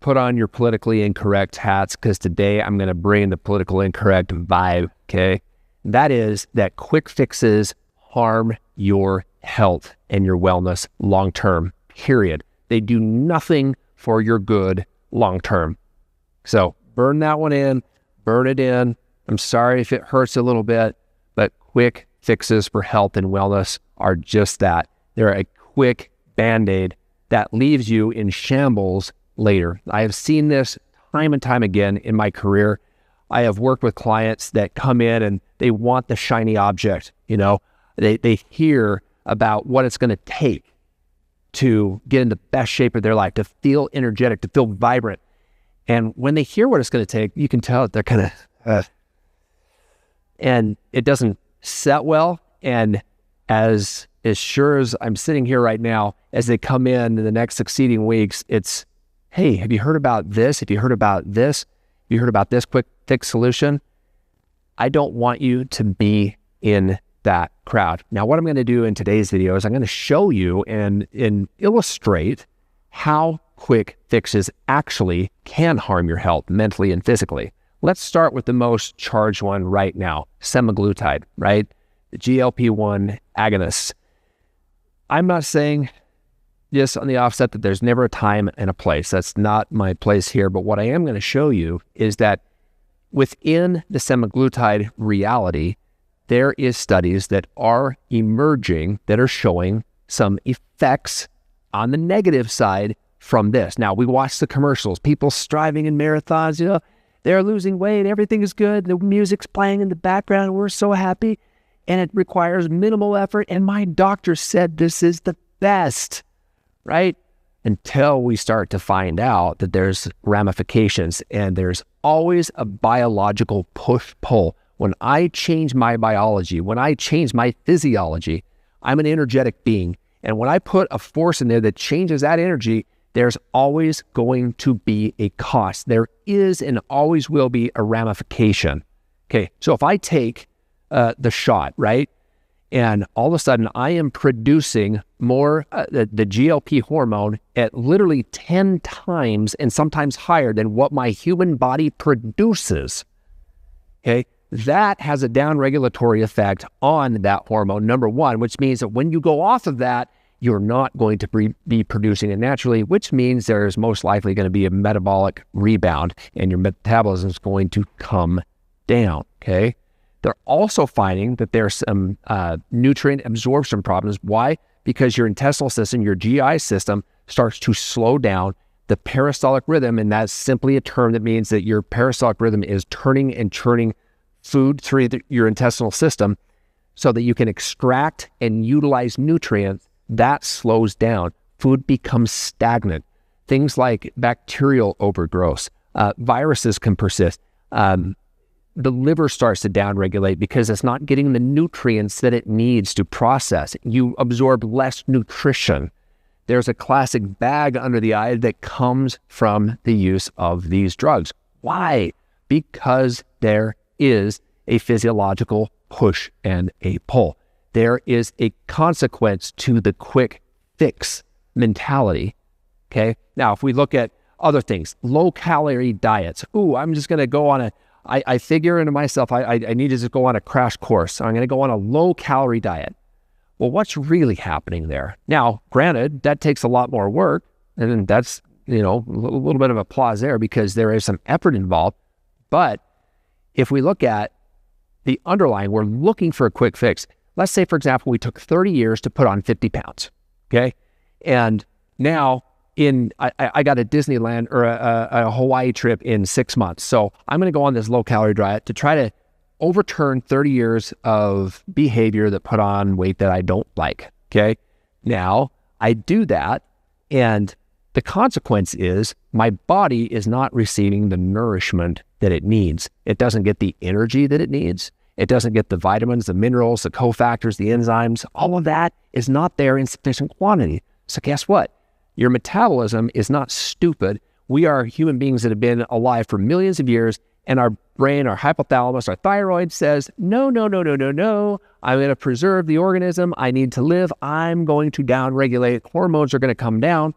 put on your politically incorrect hats because today I'm going to bring the political incorrect vibe, okay? That is that quick fixes harm your health and your wellness long-term, period. They do nothing for your good long-term. So burn that one in, burn it in. I'm sorry if it hurts a little bit, but quick fixes for health and wellness are just that. They're a quick Band-Aid that leaves you in shambles later. I have seen this time and time again in my career. I have worked with clients that come in and they want the shiny object. You know, they hear about what it's going to take to get in the best shape of their life, to feel energetic, to feel vibrant. And when they hear what it's going to take, you can tell that they're kind of, and it doesn't set well. And as sure as I'm sitting here right now, as they come in the next succeeding weeks, it's, hey, have you heard about this? Have you heard about this? Have you heard about this quick fix solution? I don't want you to be in that crowd. Now, what I'm going to do in today's video is I'm going to show you and illustrate how quick fixes actually can harm your health mentally and physically. Let's start with the most charged one right now, semaglutide, right? The GLP-1 agonists. I'm not saying just on the offset that there's never a time and a place. That's not my place here. But what I am going to show you is that within the semaglutide reality, there is studies that are emerging that are showing some effects on the negative side from this. Now, we watch the commercials, people striving in marathons, you know, they're losing weight, everything is good, the music's playing in the background, we're so happy, and it requires minimal effort, and my doctor said this is the best, right? Until we start to find out that there's ramifications, and there's always a biological push-pull. When I change my biology, when I change my physiology, I'm an energetic being, and when I put a force in there that changes that energy, there's always going to be a cost. There is and always will be a ramification. Okay, so if I take the shot, right, and all of a sudden I am producing more, the GLP hormone at literally 10 times and sometimes higher than what my human body produces, okay, that has a down-regulatory effect on that hormone, number one, which means that when you go off of that, you're not going to be producing it naturally, which means there's most likely going to be a metabolic rebound and your metabolism is going to come down, okay? They're also finding that there's some nutrient absorption problems. Why? Because your intestinal system, your GI system, starts to slow down the peristaltic rhythm, and that's simply a term that means that your peristaltic rhythm is turning and churning food through your intestinal system so that you can extract and utilize nutrients. That slows down. Food becomes stagnant. Things like bacterial overgrowth, viruses can persist. The liver starts to downregulate because it's not getting the nutrients that it needs to process. You absorb less nutrition. There's a classic bag under the eye that comes from the use of these drugs. Why? Because there is a physiological push and a pull. There is a consequence to the quick fix mentality, okay? Now, if we look at other things, low-calorie diets. Ooh, I'm just going to go on I figure into myself, I need to just go on a crash course. I'm going to go on a low-calorie diet. Well, what's really happening there? Now, granted, that takes a lot more work, and that's, you know, a little bit of applause there because there is some effort involved. But if we look at the underlying, we're looking for a quick fix. Let's say, for example, we took 30 years to put on 50 pounds, okay? And now I got a Disneyland or a Hawaii trip in 6 months. So I'm going to go on this low-calorie diet to try to overturn 30 years of behavior that put on weight that I don't like, okay? Now, I do that, and the consequence is my body is not receiving the nourishment that it needs. It doesn't get the energy that it needs. It doesn't get the vitamins, the minerals, the cofactors, the enzymes. All of that is not there in sufficient quantity. So guess what? Your metabolism is not stupid. We are human beings that have been alive for millions of years, and our brain, our hypothalamus, our thyroid says, no. I'm going to preserve the organism. I need to live. I'm going to downregulate. Hormones are going to come down.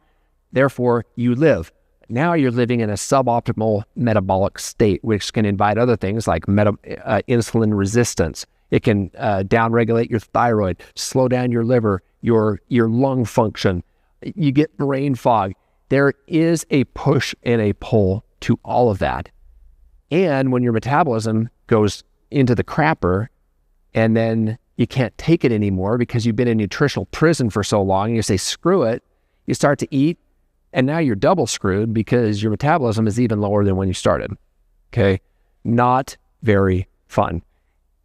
Therefore, you live. Now you're living in a suboptimal metabolic state, which can invite other things like insulin resistance. It can downregulate your thyroid, slow down your liver, your lung function. You get brain fog. There is a push and a pull to all of that. And when your metabolism goes into the crapper and then you can't take it anymore because you've been in nutritional prison for so long, and you say, screw it, you start to eat, and now you're double screwed because your metabolism is even lower than when you started. Okay? Not very fun.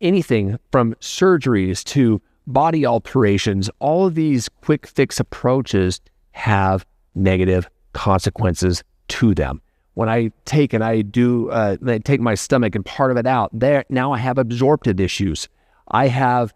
Anything from surgeries to body alterations, all of these quick fix approaches have negative consequences to them. When I take I take my stomach and part of it out, now I have absorptive issues. I have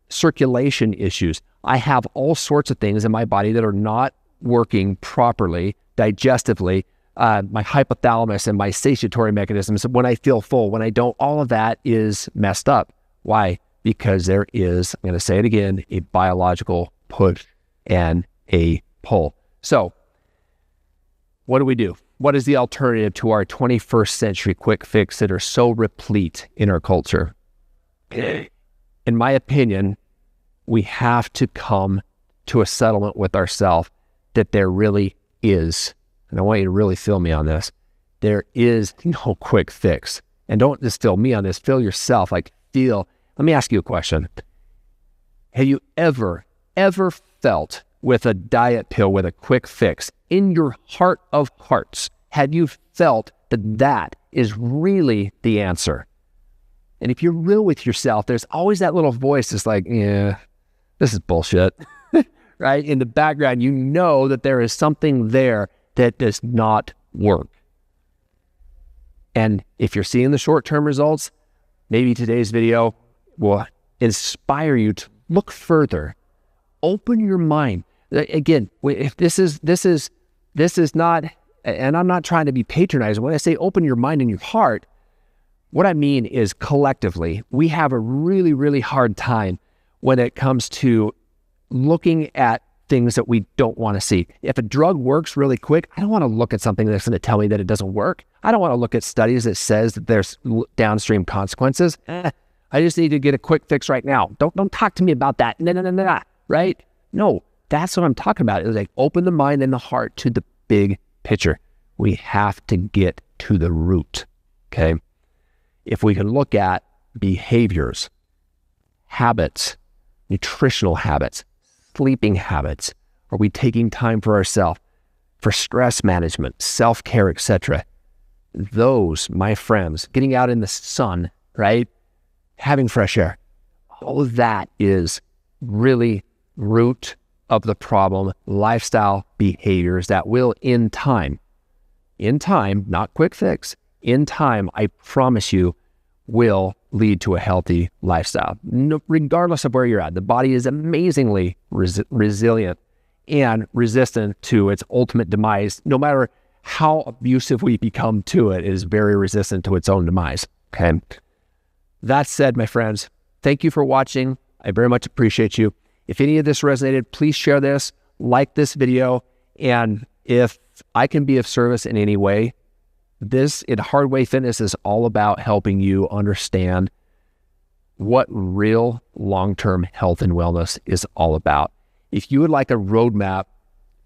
circulation issues. I have all sorts of things in my body that are not working properly digestively. My hypothalamus and my satiatory mechanisms, when I feel full, when I don't, all of that is messed up. Why? Because there is, I'm going to say it again, a biological push and a pull. So what do we do? What is the alternative to our 21st century quick fix that are so replete in our culture? In my opinion, we have to come to a settlement with ourselves that there really is, and I want you to really feel me on this, there is no quick fix. And don't just feel me on this, feel yourself, let me ask you a question. Have you ever felt with a diet pill, with a quick fix, in your heart of hearts, have you felt that that is really the answer? And if you're real with yourself, there's always that little voice that's like, yeah, this is bullshit, right? In the background, you know that there is something there that does not work. And if you're seeing the short-term results, maybe today's video will inspire you to look further. Open your mind. Again, if this is not, and I'm not trying to be patronizing, when I say open your mind and your heart, what I mean is collectively, we have a really, really hard time when it comes to looking at things that we don't want to see. If a drug works really quick, I don't want to look at something that's going to tell me that it doesn't work. I don't want to look at studies that says that there's downstream consequences. I just need to get a quick fix right now. Don't talk to me about that. No, right? No, that's what I'm talking about. It's like open the mind and the heart to the big picture. We have to get to the root, okay? If we can look at behaviors, habits, nutritional habits, sleeping habits, are we taking time for ourselves, for stress management, self-care, etc.? Those, my friends, getting out in the sun, right? Having fresh air, all of that is really root of the problem, lifestyle behaviors that will in time, not quick fix, in time, I promise you, will lead to a healthy lifestyle. No, regardless of where you're at, the body is amazingly resilient and resistant to its ultimate demise. No matter how abusive we become to it, it is very resistant to its own demise, okay? That said, my friends, thank you for watching. I very much appreciate you. If any of this resonated, please share this, like this video, and if I can be of service in any way, Hard Way Fitness is all about helping you understand what real long-term health and wellness is all about. If you would like a roadmap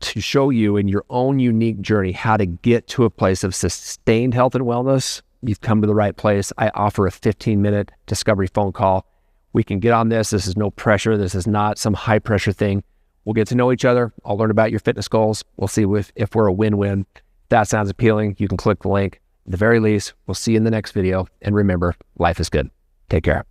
to show you in your own unique journey how to get to a place of sustained health and wellness, you've come to the right place. I offer a 15-minute discovery phone call. We can get on this. This is no pressure. This is not some high-pressure thing. We'll get to know each other. I'll learn about your fitness goals. We'll see if we're a win-win. If that sounds appealing, you can click the link. At the very least, we'll see you in the next video. And remember, life is good. Take care.